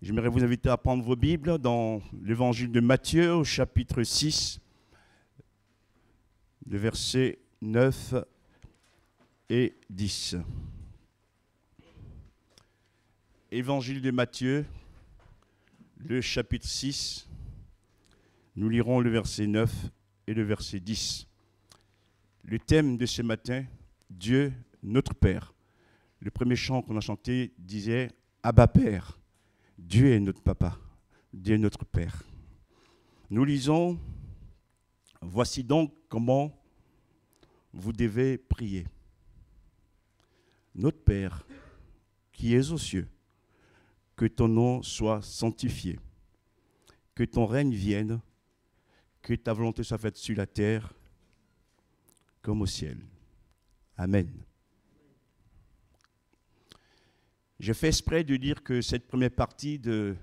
J'aimerais vous inviter à prendre vos Bibles dans l'évangile de Matthieu au chapitre 6, le versets 9 et 10. Évangile de Matthieu, le chapitre 6, nous lirons le verset 9 et le verset 10. Le thème de ce matin, Dieu, notre Père. Le premier chant qu'on a chanté disait « Abba Père ». Dieu est notre papa, Dieu est notre Père. Nous lisons, voici donc comment vous devez prier. Notre Père, qui es aux cieux, que ton nom soit sanctifié, que ton règne vienne, que ta volonté soit faite sur la terre comme au ciel. Amen. Je fais exprès de dire que cette première partie de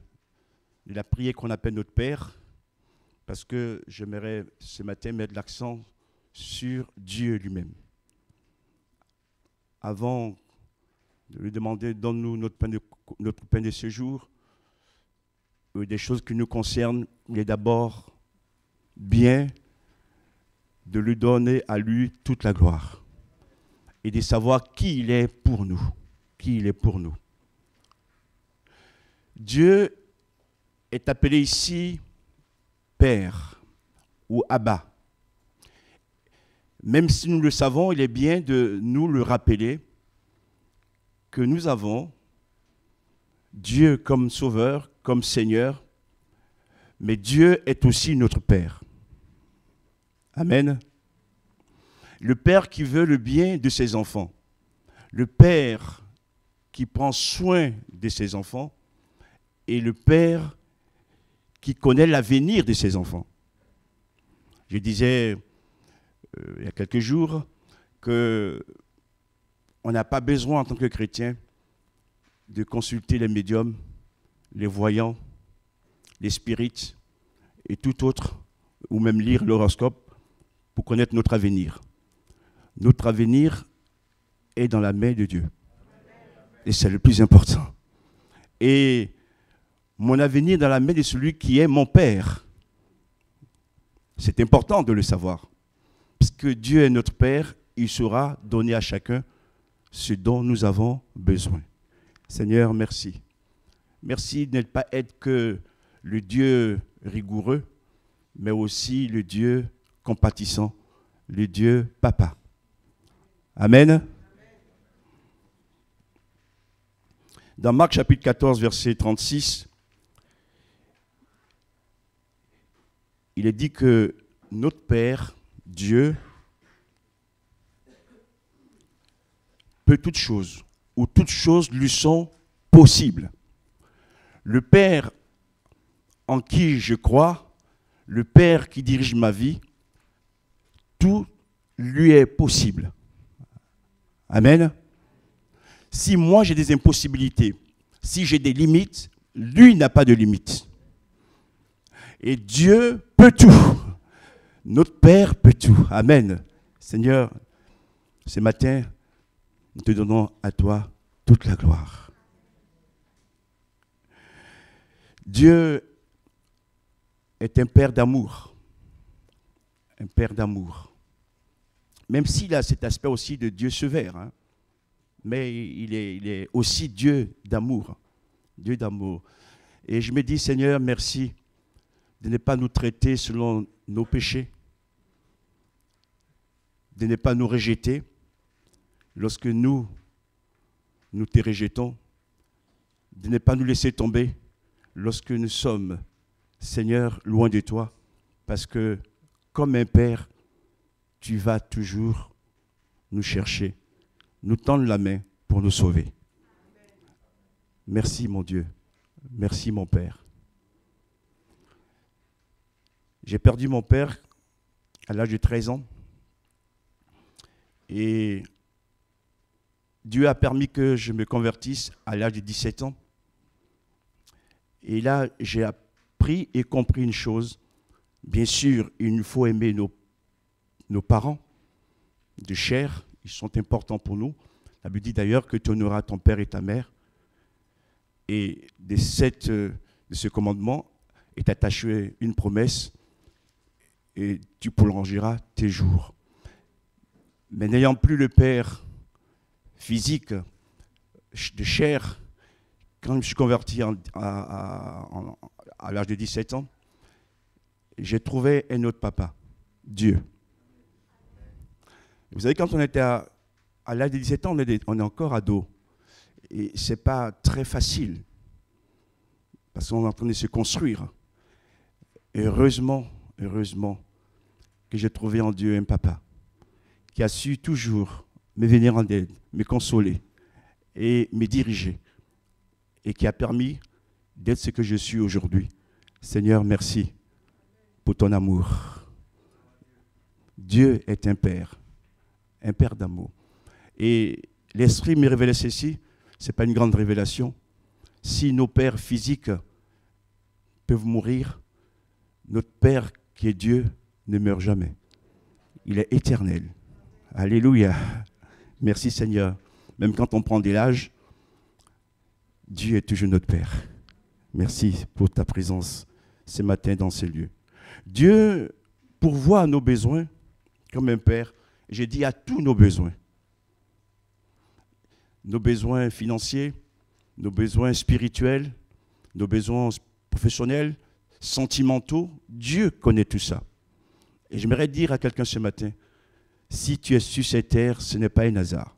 la prière qu'on appelle notre Père, parce que j'aimerais ce matin mettre l'accent sur Dieu lui-même. Avant de lui demander, donne-nous notre pain de ce jour, des choses qui nous concernent, il est d'abord bien de lui donner à lui toute la gloire et de savoir qui il est pour nous, qui il est pour nous. Dieu est appelé ici Père ou Abba. Même si nous le savons, il est bien de nous le rappeler que nous avons Dieu comme Sauveur, comme Seigneur, mais Dieu est aussi notre Père. Amen. Le Père qui veut le bien de ses enfants, le Père qui prend soin de ses enfants, et le Père qui connaît l'avenir de ses enfants. Je disais il y a quelques jours qu'on n'a pas besoin en tant que chrétien de consulter les médiums, les voyants, les spirites et tout autre, ou même lire l'horoscope pour connaître notre avenir. Notre avenir est dans la main de Dieu. Et c'est le plus important. Et mon avenir dans la main de celui qui est mon Père. C'est important de le savoir. Parce que Dieu est notre Père, il saura donner à chacun ce dont nous avons besoin. Seigneur, merci. Merci de ne pas être que le Dieu rigoureux, mais aussi le Dieu compatissant, le Dieu Papa. Amen. Dans Marc chapitre 14, verset 36, il est dit que notre Père, Dieu, peut toutes choses, ou toutes choses lui sont possibles. Le Père en qui je crois, le Père qui dirige ma vie, tout lui est possible. Amen. Si moi j'ai des impossibilités, si j'ai des limites, lui n'a pas de limites. Et Dieu peut tout. Notre Père peut tout. Amen. Seigneur, ce matin, nous te donnons à toi toute la gloire. Dieu est un Père d'amour. Un Père d'amour. Même s'il a cet aspect aussi de Dieu sévère, hein, mais il est aussi Dieu d'amour. Dieu d'amour. Et je me dis, Seigneur, merci de ne pas nous traiter selon nos péchés, de ne pas nous rejeter lorsque nous te rejetons, de ne pas nous laisser tomber lorsque nous sommes, Seigneur, loin de toi, parce que comme un Père, tu vas toujours nous chercher, nous tendre la main pour nous sauver. Merci mon Dieu, merci mon Père. J'ai perdu mon père à l'âge de 13 ans et Dieu a permis que je me convertisse à l'âge de 17 ans. Et là, j'ai appris et compris une chose. Bien sûr, il nous faut aimer nos parents de chair, ils sont importants pour nous. La Bible dit d'ailleurs que tu honoreras ton père et ta mère. Et de ce commandement est attachée une promesse, et tu prolongeras tes jours. Mais n'ayant plus le Père physique, de chair, quand je me suis converti à l'âge de 17 ans, j'ai trouvé un autre papa, Dieu. Vous savez, quand on était à l'âge de 17 ans, on est encore ado. Et ce n'est pas très facile, parce qu'on est en train de se construire. Et heureusement que j'ai trouvé en Dieu un papa qui a su toujours me venir en aide, me consoler et me diriger, et qui a permis d'être ce que je suis aujourd'hui. Seigneur, merci pour ton amour. Dieu est un père d'amour. Et l'Esprit me révélait ceci, ce n'est pas une grande révélation. Si nos pères physiques peuvent mourir, notre Père qui est Dieu ne meurt jamais. Il est éternel. Alléluia. Merci Seigneur. Même quand on prend de l'âge, Dieu est toujours notre Père. Merci pour ta présence ce matin dans ces lieux. Dieu pourvoit à nos besoins comme un Père. J'ai dit à tous nos besoins. Nos besoins financiers, nos besoins spirituels, nos besoins professionnels, sentimentaux. Dieu connaît tout ça. Et j'aimerais dire à quelqu'un ce matin, si tu es sur cette terre, ce n'est pas un hasard.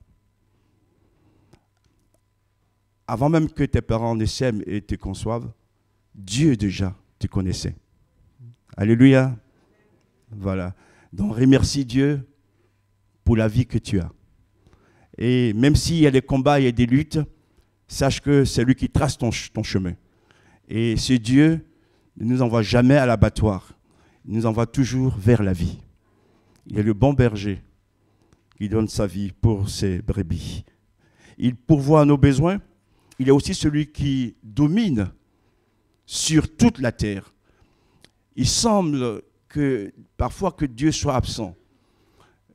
Avant même que tes parents ne s'aiment et te conçoivent, Dieu déjà te connaissait. Alléluia. Voilà. Donc remercie Dieu pour la vie que tu as. Et même s'il y a des combats, il y a des luttes, sache que c'est lui qui trace ton chemin. Et ce Dieu ne nous envoie jamais à l'abattoir. Il nous envoie toujours vers la vie. Il est le bon berger qui donne sa vie pour ses brebis. Il pourvoit à nos besoins. Il est aussi celui qui domine sur toute la terre. Il semble que parfois que Dieu soit absent.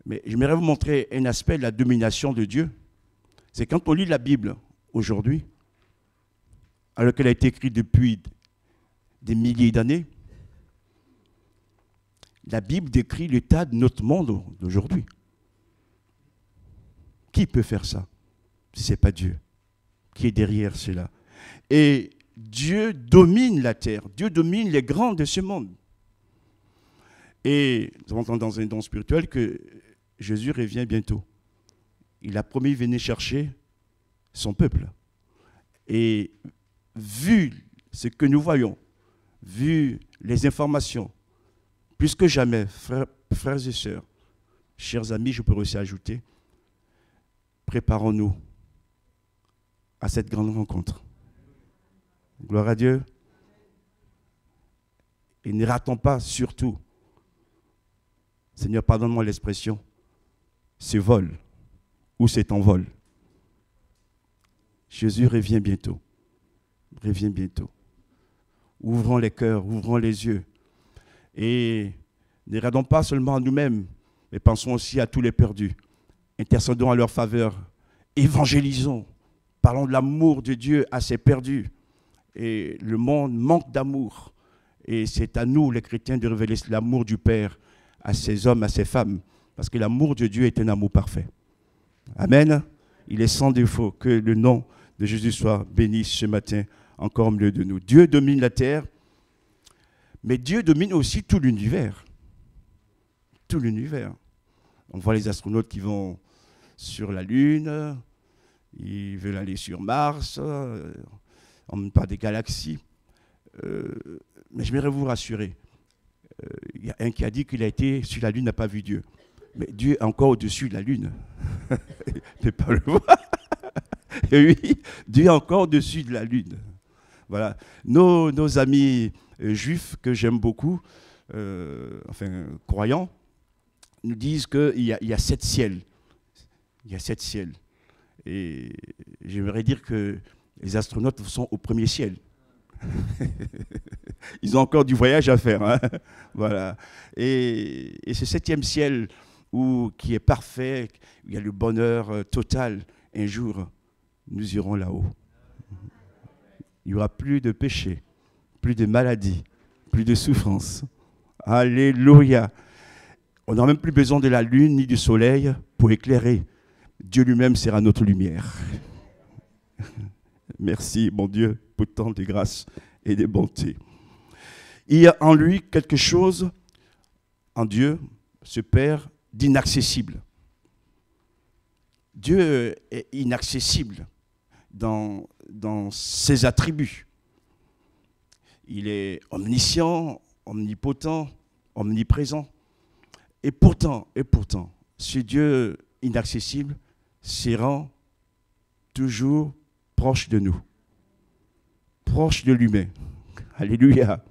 Mais j'aimerais vous montrer un aspect de la domination de Dieu. C'est quand on lit la Bible aujourd'hui, alors qu'elle a été écrite depuis des milliers d'années, la Bible décrit l'état de notre monde d'aujourd'hui. Qui peut faire ça si ce n'est pas Dieu qui est derrière cela? Et Dieu domine la terre, Dieu domine les grands de ce monde. Et nous entendons dans un don spirituel que Jésus revient bientôt. Il a promis de venir chercher son peuple. Et vu ce que nous voyons, vu les informations, plus que jamais, frères et sœurs, chers amis, je peux aussi ajouter, préparons-nous à cette grande rencontre. Gloire à Dieu. Et ne ratons pas surtout, Seigneur, pardonne-moi l'expression, ce vol ou cet envol. Jésus revient bientôt. Revient bientôt. Ouvrons les cœurs, ouvrons les yeux. Et ne regardons pas seulement à nous-mêmes, mais pensons aussi à tous les perdus. Intercédons à leur faveur. Évangélisons. Parlons de l'amour de Dieu à ces perdus. Et le monde manque d'amour. Et c'est à nous, les chrétiens, de révéler l'amour du Père à ces hommes, à ces femmes. Parce que l'amour de Dieu est un amour parfait. Amen. Il est sans défaut. Que le nom de Jésus soit béni ce matin encore au milieu de nous. Dieu domine la terre, mais Dieu domine aussi tout l'univers. Tout l'univers. On voit les astronautes qui vont sur la Lune, ils veulent aller sur Mars, on parle des galaxies. Mais j'aimerais vous rassurer. Il y a un qui a dit qu'il a été sur la Lune, n'a pas vu Dieu. Mais Dieu est encore au-dessus de la Lune. Il ne peut pas le voir. Et oui, Dieu est encore au-dessus de la Lune. Voilà. Nos amis juifs, que j'aime beaucoup, croyants, nous disent qu'il y a 7 ciels. Il y a 7 ciels. Et j'aimerais dire que les astronautes sont au premier ciel. Ils ont encore du voyage à faire. Hein. Voilà. Et ce 7e ciel qui est parfait, où il y a le bonheur total, un jour, nous irons là-haut. Il n'y aura plus de péché, plus de maladie, plus de souffrance. Alléluia. On n'a même plus besoin de la lune ni du soleil pour éclairer. Dieu lui-même sera notre lumière. Merci, mon Dieu, pour tant de grâce et de bonté. Il y a en lui quelque chose, en Dieu, ce Père, d'inaccessible. Dieu est inaccessible dans ses attributs. Il est omniscient, omnipotent, omniprésent. Et pourtant, ce Dieu inaccessible se rend toujours proche de nous, proche de l'humain. Alléluia.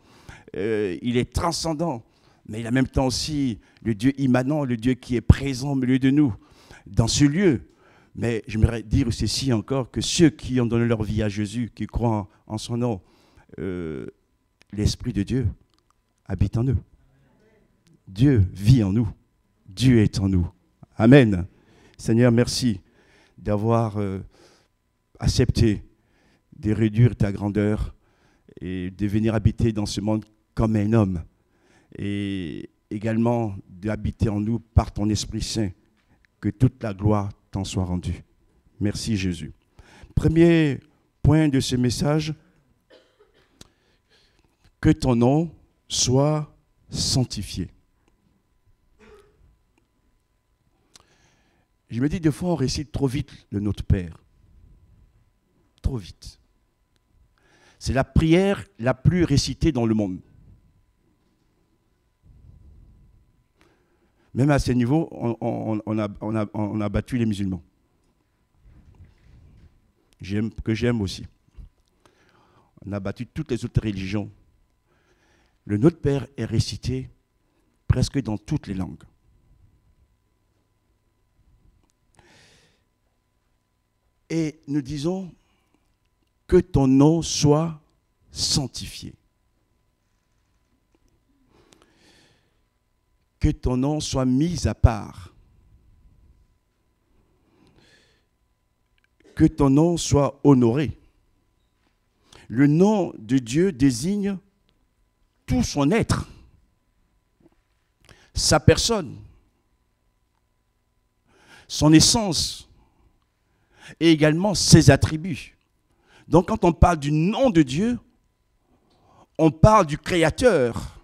Il est transcendant, mais il est en même temps aussi le Dieu immanent, le Dieu qui est présent au milieu de nous, dans ce lieu. Mais j'aimerais dire ceci encore, que ceux qui ont donné leur vie à Jésus, qui croient en son nom, l'Esprit de Dieu habite en eux. Dieu vit en nous. Dieu est en nous. Amen. Seigneur, merci d'avoir accepté de réduire ta grandeur et de venir habiter dans ce monde comme un homme. Et également d'habiter en nous par ton Esprit Saint. Que toute la gloire t'en soit rendue. Merci Jésus. Premier point de ce message, que ton nom soit sanctifié. Je me dis, des fois, on récite trop vite le Notre Père. Trop vite. C'est la prière la plus récitée dans le monde. Même à ce niveau, on a battu les musulmans. Que j'aime aussi. On a battu toutes les autres religions. Le Notre Père est récité presque dans toutes les langues. Et nous disons que ton nom soit sanctifié. Que ton nom soit mis à part. Que ton nom soit honoré. Le nom de Dieu désigne tout son être, sa personne, son essence et également ses attributs. Donc quand on parle du nom de Dieu, on parle du Créateur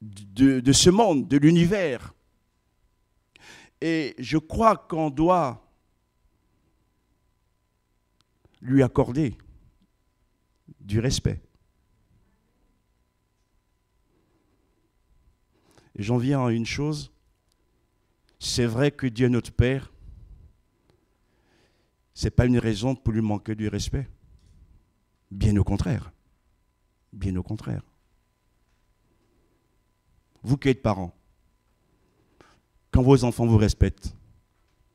de ce monde, de l'univers. Et je crois qu'on doit lui accorder du respect. Et j'en viens à une chose, c'est vrai que Dieu notre Père, ce n'est pas une raison pour lui manquer du respect. Bien au contraire. Bien au contraire. Vous qui êtes parents, quand vos enfants vous respectent,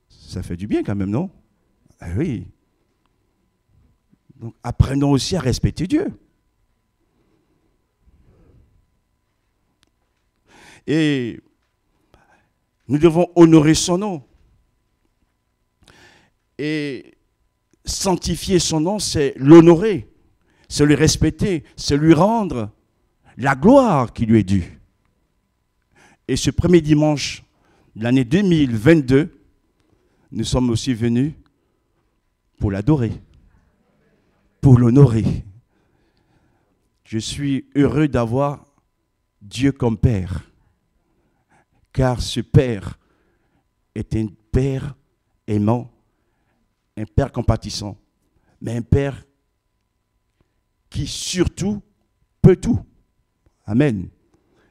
ça fait du bien quand même, non? Ah oui. Donc apprenons aussi à respecter Dieu. Et nous devons honorer son nom. Et sanctifier son nom, c'est l'honorer, c'est le respecter, c'est lui rendre la gloire qui lui est due. Et ce premier dimanche de l'année 2022, nous sommes aussi venus pour l'adorer, pour l'honorer. Je suis heureux d'avoir Dieu comme Père, car ce Père est un Père aimant, un Père compatissant, mais un Père qui surtout peut tout. Amen.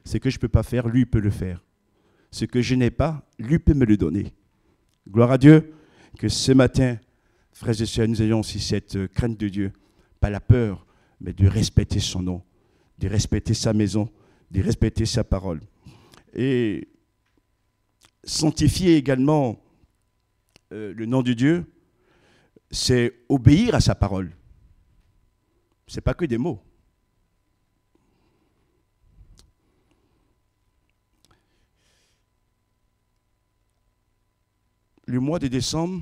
Ce que je ne peux pas faire, lui peut le faire. Ce que je n'ai pas, lui peut me le donner. Gloire à Dieu, que ce matin, frères et sœurs, nous ayons aussi cette crainte de Dieu, pas la peur, mais de respecter son nom, de respecter sa maison, de respecter sa parole. Et sanctifier également le nom de Dieu, c'est obéir à sa parole. Ce n'est pas que des mots. Le mois de décembre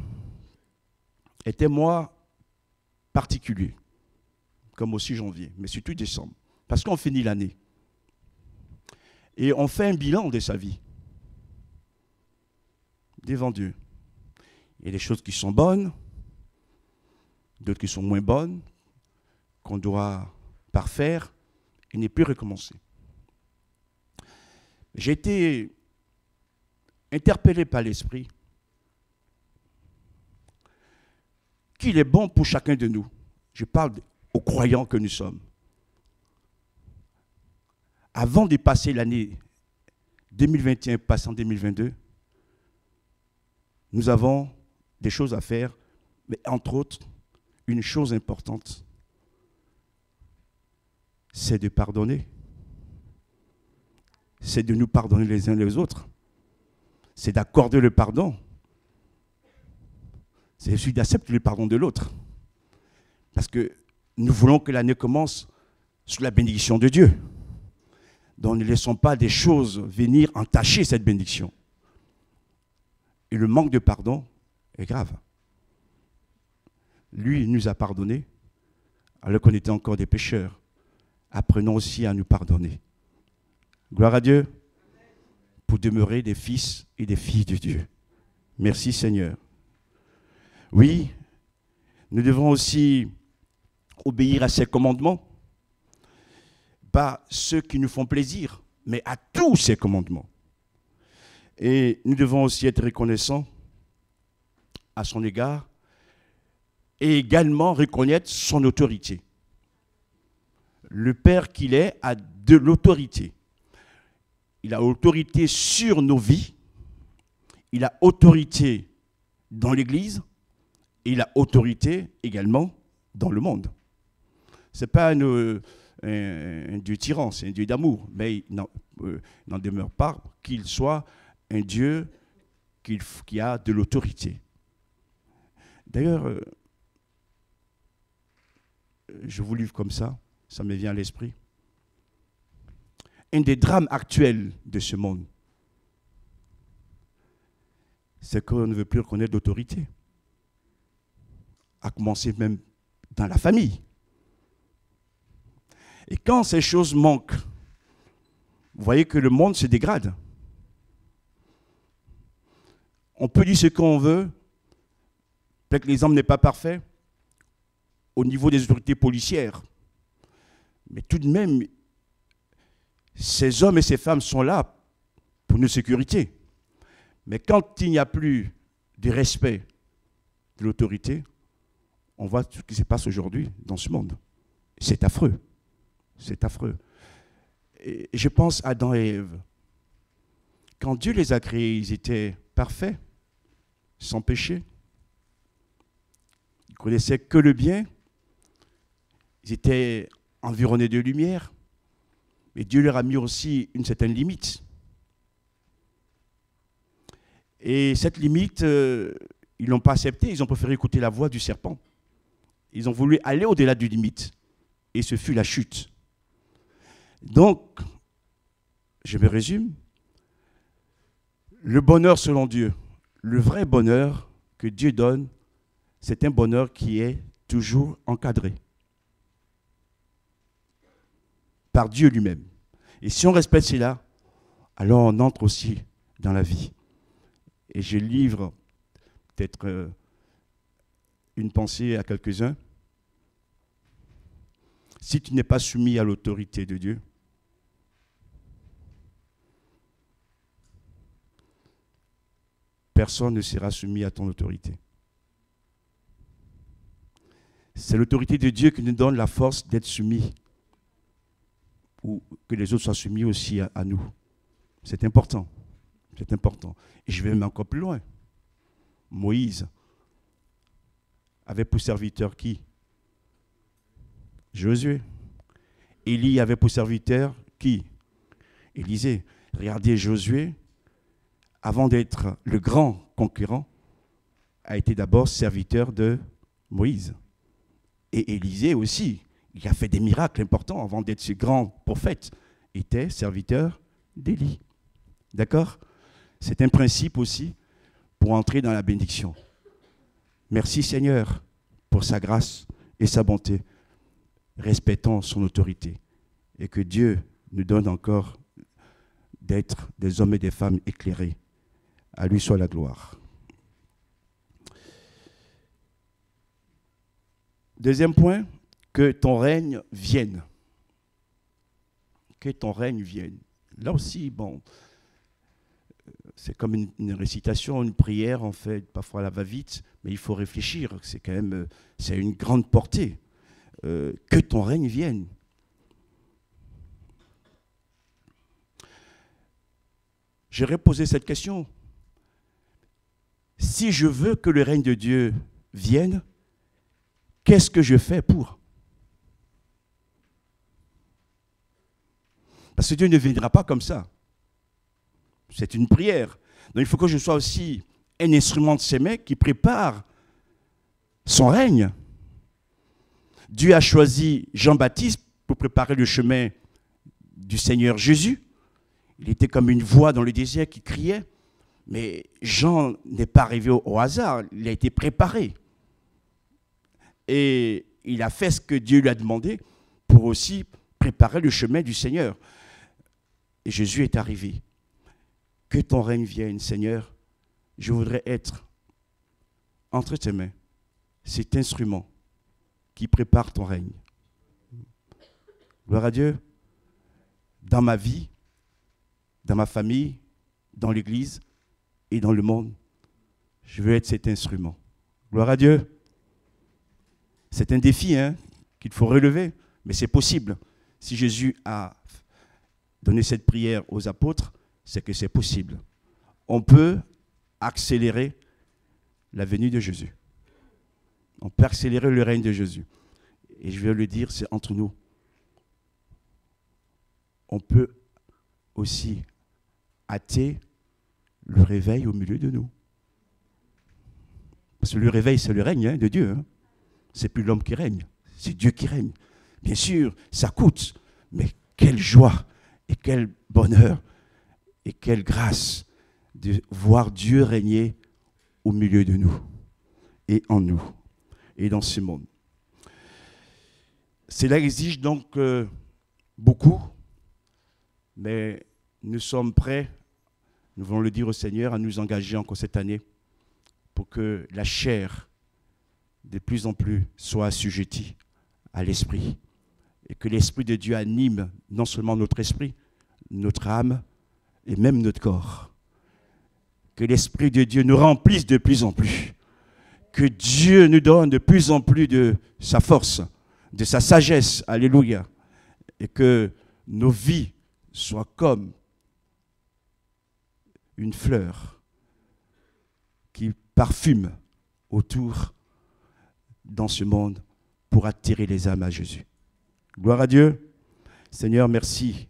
était un mois particulier. comme aussi janvier, mais surtout décembre. Parce qu'on finit l'année. Et on fait un bilan de sa vie. Devant Dieu. Il y a des choses qui sont bonnes, d'autres qui sont moins bonnes, qu'on doit parfaire et ne plus recommencer. J'ai été interpellé par l'Esprit qu'il est bon pour chacun de nous. Je parle aux croyants que nous sommes. Avant de passer l'année 2021, passant 2022, nous avons des choses à faire, mais entre autres, une chose importante, c'est de pardonner. C'est de nous pardonner les uns les autres. C'est d'accorder le pardon. C'est aussi d'accepter le pardon de l'autre. Parce que nous voulons que l'année commence sous la bénédiction de Dieu. Donc ne laissons pas des choses venir entacher cette bénédiction. Et le manque de pardon est grave. Lui, il nous a pardonné alors qu'on était encore des pécheurs. Apprenons aussi à nous pardonner. Gloire à Dieu pour demeurer des fils et des filles de Dieu. Merci Seigneur. Oui, nous devons aussi obéir à ses commandements. Pas ceux qui nous font plaisir, mais à tous ses commandements. Et nous devons aussi être reconnaissants à son égard et également reconnaître son autorité. Le Père qu'il est a de l'autorité. Il a autorité sur nos vies, il a autorité dans l'Église, et il a autorité également dans le monde. Ce n'est pas un Dieu tyran, c'est un Dieu d'amour, mais il n'en demeure pas qu'il soit un Dieu qui a de l'autorité. D'ailleurs, je vous livre comme ça me vient à l'esprit. Un des drames actuels de ce monde, c'est qu'on ne veut plus reconnaître d'autorité. À commencer même dans la famille. Et quand ces choses manquent, vous voyez que le monde se dégrade. On peut dire ce qu'on veut, peut-être que l'exemple n'est pas parfait au niveau des autorités policières. Mais tout de même, ces hommes et ces femmes sont là pour notre sécurité. Mais quand il n'y a plus de respect de l'autorité, on voit ce qui se passe aujourd'hui dans ce monde. C'est affreux. C'est affreux. Et je pense à Adam et Ève. Quand Dieu les a créés, ils étaient parfaits, sans péché. Ils ne connaissaient que le bien. Ils étaient environnés de lumière. Mais Dieu leur a mis aussi une certaine limite. Et cette limite, ils ne l'ont pas acceptée. Ils ont préféré écouter la voix du serpent. Ils ont voulu aller au-delà du limite. Et ce fut la chute. Donc, je me résume. Le bonheur selon Dieu, le vrai bonheur que Dieu donne, c'est un bonheur qui est toujours encadré par Dieu lui-même. Et si on respecte cela, alors on entre aussi dans la vie. Et je livre peut-être une pensée à quelques-uns. Si tu n'es pas soumis à l'autorité de Dieu, personne ne sera soumis à ton autorité. C'est l'autorité de Dieu qui nous donne la force d'être soumis, ou que les autres soient soumis aussi à nous. C'est important. C'est important. Et je vais même encore plus loin. Moïse avait pour serviteur qui? Josué. Élie avait pour serviteur qui? Élisée. Regardez, Josué, avant d'être le grand concurrent, a été d'abord serviteur de Moïse. Et Élisée aussi, il a fait des miracles importants avant d'être ce grand prophète, était serviteur d'Élie. D'accord? C'est un principe aussi pour entrer dans la bénédiction. Merci Seigneur pour sa grâce et sa bonté. respectons son autorité. Et que Dieu nous donne encore d'être des hommes et des femmes éclairés. À lui soit la gloire. Deuxième point, que ton règne vienne. Que ton règne vienne. Là aussi, bon, c'est comme une récitation, une prière, en fait, parfois elle va vite, mais il faut réfléchir. C'est quand même, c'est une grande portée. Que ton règne vienne. J'aurais posé cette question. Si je veux que le règne de Dieu vienne, qu'est-ce que je fais pour? Parce que Dieu ne viendra pas comme ça. C'est une prière. Donc il faut que je sois aussi un instrument de ses mains qui prépare son règne. Dieu a choisi Jean-Baptiste pour préparer le chemin du Seigneur Jésus. Il était comme une voix dans le désert qui criait. Mais Jean n'est pas arrivé au hasard, il a été préparé. Et il a fait ce que Dieu lui a demandé pour aussi préparer le chemin du Seigneur. Et Jésus est arrivé. Que ton règne vienne, Seigneur. Je voudrais être entre tes mains, cet instrument qui prépare ton règne. Gloire à Dieu. Dans ma vie, dans ma famille, dans l'Église et dans le monde, je veux être cet instrument. Gloire à Dieu. C'est un défi qu'il faut relever, mais c'est possible. Si Jésus a donné cette prière aux apôtres, c'est que c'est possible. On peut accélérer la venue de Jésus. On peut accélérer le règne de Jésus. Et je vais le dire, c'est entre nous. On peut aussi hâter le réveil au milieu de nous. Parce que le réveil, c'est le règne de Dieu. C'est plus l'homme qui règne, c'est Dieu qui règne. Bien sûr, ça coûte, mais quelle joie et quel bonheur et quelle grâce de voir Dieu régner au milieu de nous et en nous et dans ce monde. Cela exige donc beaucoup, mais nous sommes prêts, nous voulons le dire au Seigneur, à nous engager encore cette année pour que la chair de plus en plus soit assujettie à l'esprit et que l'Esprit de Dieu anime non seulement notre esprit, notre âme et même notre corps. Que l'Esprit de Dieu nous remplisse de plus en plus. Que Dieu nous donne de plus en plus de sa force, de sa sagesse. Alléluia. Et que nos vies soient comme une fleur qui parfume autour dans ce monde pour attirer les âmes à Jésus. Gloire à Dieu. Seigneur, merci.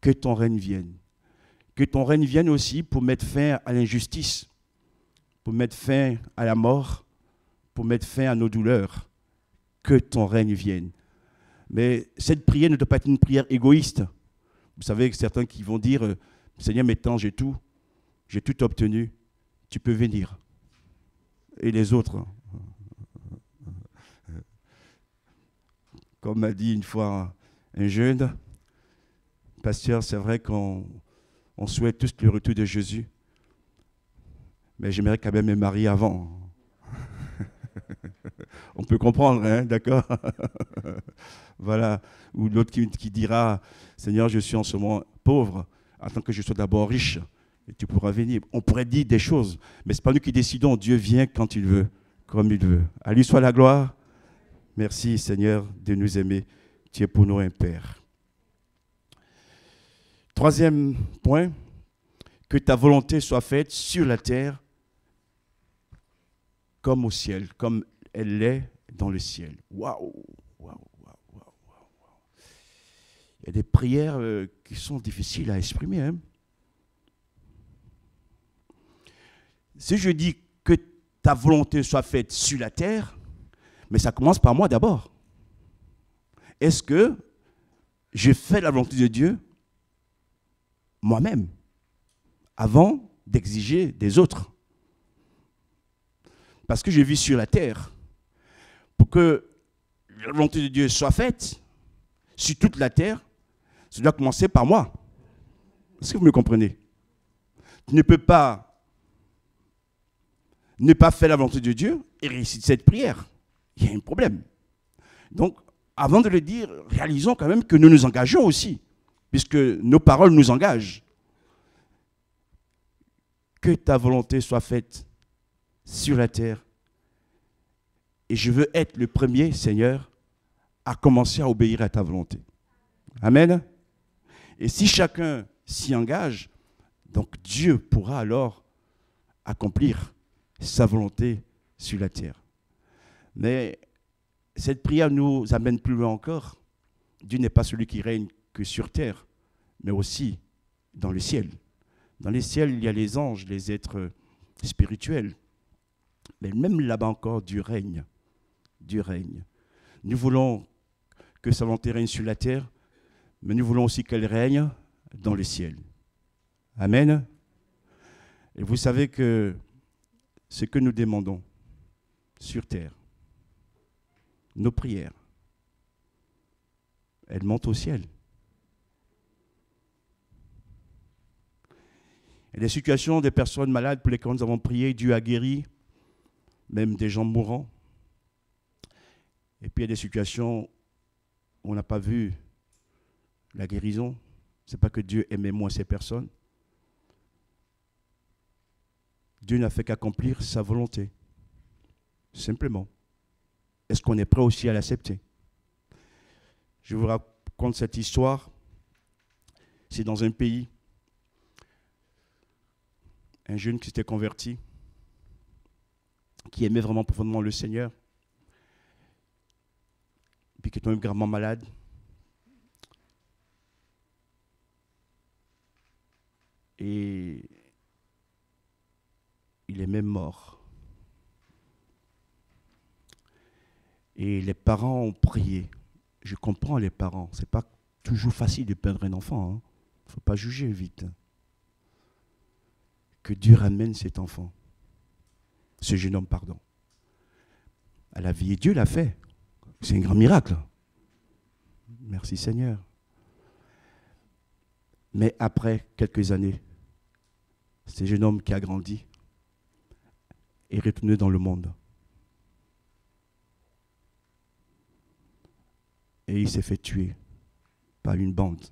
Que ton règne vienne. Que ton règne vienne aussi pour mettre fin à l'injustice, pour mettre fin à la mort, pour mettre fin à nos douleurs. Que ton règne vienne. Mais cette prière ne doit pas être une prière égoïste. Vous savez, certains qui vont dire, Seigneur, maintenant j'ai tout obtenu, tu peux venir. Et les autres, comme m'a dit une fois un jeune, pasteur, c'est vrai qu'on souhaite tous le retour de Jésus, mais j'aimerais quand même me marier avant. On peut comprendre, d'accord? Voilà. Ou l'autre qui dira, Seigneur, je suis en ce moment pauvre, attends que je sois d'abord riche, et tu pourras venir. On pourrait dire des choses, mais ce n'est pas nous qui décidons. Dieu vient quand il veut, comme il veut. À lui soit la gloire. Merci, Seigneur, de nous aimer. Tu es pour nous un Père. Troisième point, que ta volonté soit faite sur la terre comme au ciel, comme elle l'est dans le ciel. Waouh, waouh, waouh, waouh, waouh. Il y a des prières qui sont difficiles à exprimer. Si je dis que ta volonté soit faite sur la terre, mais ça commence par moi d'abord. Est-ce que je fais la volonté de Dieu moi-même avant d'exiger des autres? Parce que je vis sur la terre. Pour que la volonté de Dieu soit faite sur toute la terre, ça doit commencer par moi. Est-ce que vous me comprenez? Tu ne peux pas ne pas faire la volonté de Dieu et réussir cette prière. Il y a un problème. Donc, avant de le dire, réalisons quand même que nous nous engageons aussi, puisque nos paroles nous engagent. Que ta volonté soit faite sur la terre. Et je veux être le premier, Seigneur, à commencer à obéir à ta volonté. Amen. Et si chacun s'y engage, donc Dieu pourra alors accomplir sa volonté sur la terre. Mais cette prière nous amène plus loin encore. Dieu n'est pas celui qui règne que sur terre, mais aussi dans le ciel. Dans les ciels, il y a les anges, les êtres spirituels. Mais même là-bas encore, Dieu règne. Dieu règne. Nous voulons que sa volonté règne sur la terre, mais nous voulons aussi qu'elle règne dans le ciel. Amen. Et vous savez que ce que nous demandons sur terre, nos prières, elles montent au ciel. Il y a des situations des personnes malades pour lesquelles nous avons prié, Dieu a guéri, même des gens mourants. Et puis il y a des situations où on n'a pas vu la guérison. Ce n'est pas que Dieu aimait moins ces personnes. Dieu n'a fait qu'accomplir sa volonté. Simplement. Est-ce qu'on est prêt aussi à l'accepter? Je vous raconte cette histoire. C'est dans un pays, un jeune qui s'était converti, qui aimait vraiment profondément le Seigneur, puis qui est tombé gravement malade. Et il est même mort. Et les parents ont prié. Je comprends les parents. Ce n'est pas toujours facile de perdre un enfant. Il ne faut pas juger vite. Que Dieu ramène cet enfant, ce jeune homme, pardon, à la vie. Et Dieu l'a fait. C'est un grand miracle. Merci Seigneur. Mais après quelques années, ce jeune homme qui a grandi est retourné dans le monde. Et il s'est fait tuer par une bande.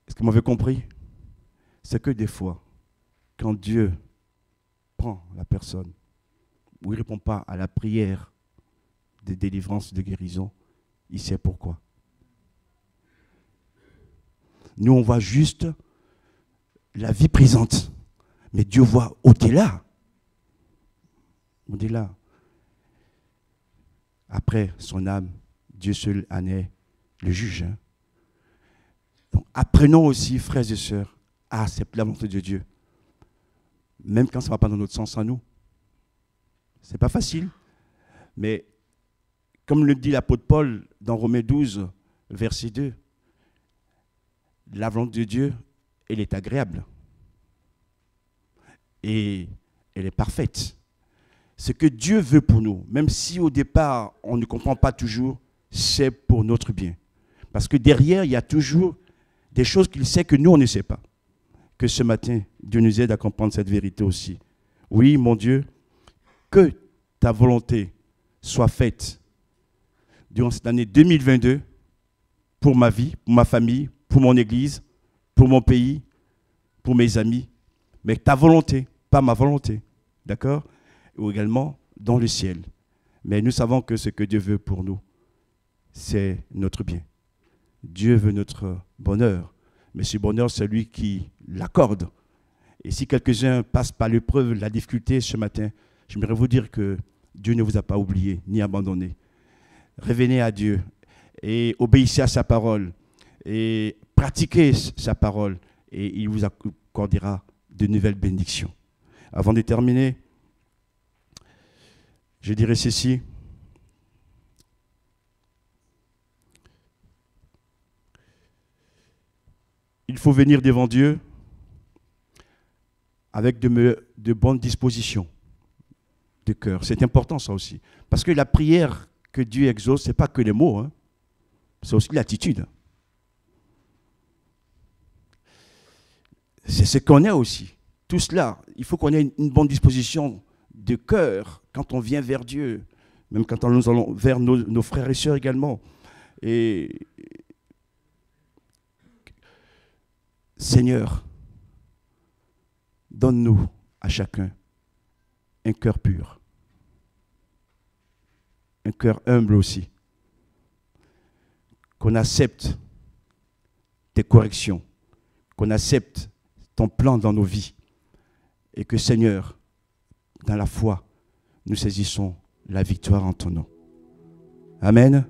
Est-ce que vous m'avez compris? C'est que des fois, quand Dieu prend la personne, ou il ne répond pas à la prière de délivrance, de guérison, il sait pourquoi. Nous, on voit juste la vie présente, mais Dieu voit au-delà. Au-delà. Après son âme, Dieu seul en est le juge. Donc, apprenons aussi, frères et sœurs, à accepter la volonté de Dieu. Même quand ça ne va pas dans notre sens à nous. Ce n'est pas facile. Mais comme le dit l'apôtre Paul dans Romains 12, verset 2, la volonté de Dieu, elle est agréable. Et elle est parfaite. Ce que Dieu veut pour nous, même si au départ on ne comprend pas toujours, c'est pour notre bien. Parce que derrière, il y a toujours des choses qu'il sait que nous, on ne sait pas. Que ce matin, Dieu nous aide à comprendre cette vérité aussi. Oui, mon Dieu, que ta volonté soit faite durant cette année 2022 pour ma vie, pour ma famille, pour mon église, pour mon pays, pour mes amis. Mais ta volonté, pas ma volonté. D'accord? Ou également dans le ciel. Mais nous savons que ce que Dieu veut pour nous, c'est notre bien. Dieu veut notre bonheur. Mais ce bonheur, c'est lui qui l'accorde. Et si quelques-uns passent par l'épreuve, la difficulté ce matin, j'aimerais vous dire que Dieu ne vous a pas oublié ni abandonné. Revenez à Dieu et obéissez à sa parole et pratiquez sa parole et il vous accordera de nouvelles bénédictions. Avant de terminer, je dirais ceci. Il faut venir devant Dieu avec de bonnes dispositions, de cœur. C'est important ça aussi. Parce que la prière que Dieu exauce, ce n'est pas que les mots, hein. C'est aussi l'attitude. C'est ce qu'on est aussi. Tout cela, il faut qu'on ait une bonne disposition de cœur quand on vient vers Dieu, même quand nous allons vers nos frères et sœurs également. Et Seigneur, donne-nous à chacun un cœur pur, un cœur humble aussi, qu'on accepte tes corrections, qu'on accepte ton plan dans nos vies, et que Seigneur, dans la foi, nous saisissons la victoire en ton nom. Amen.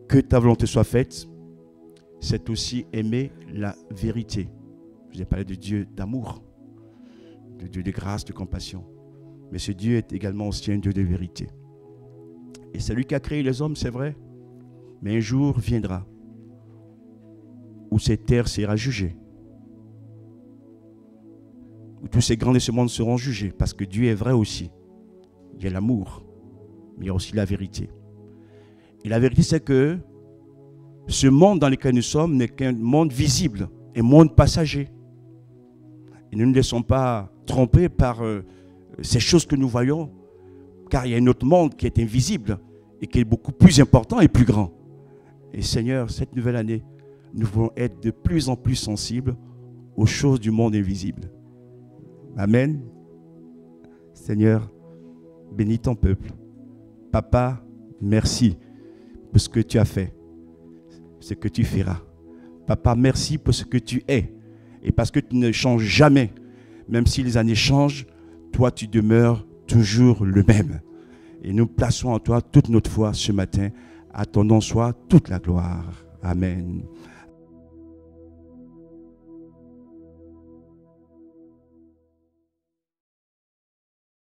Que ta volonté soit faite, c'est aussi aimer la vérité. Je vous ai parlé de Dieu d'amour, de Dieu de grâce, de compassion. Mais ce Dieu est également aussi un Dieu de vérité. Et c'est lui qui a créé les hommes, c'est vrai. Mais un jour viendra où cette terre sera jugée. Où tous ces grands de ce monde seront jugés. Parce que Dieu est vrai aussi. Il y a l'amour, mais il y a aussi la vérité. Et la vérité, c'est que ce monde dans lequel nous sommes n'est qu'un monde visible, un monde passager. Et nous ne nous laissons pas tromper par ces choses que nous voyons, car il y a un autre monde qui est invisible et qui est beaucoup plus important et plus grand. Et Seigneur, cette nouvelle année, nous voulons être de plus en plus sensibles aux choses du monde invisible. Amen. Seigneur, bénis ton peuple. Papa, merci pour ce que tu as fait, ce que tu feras. Papa, merci pour ce que tu es. Et parce que tu ne changes jamais, même si les années changent, toi tu demeures toujours le même. Et nous plaçons en toi toute notre foi ce matin. À ton nom soit toute la gloire. Amen.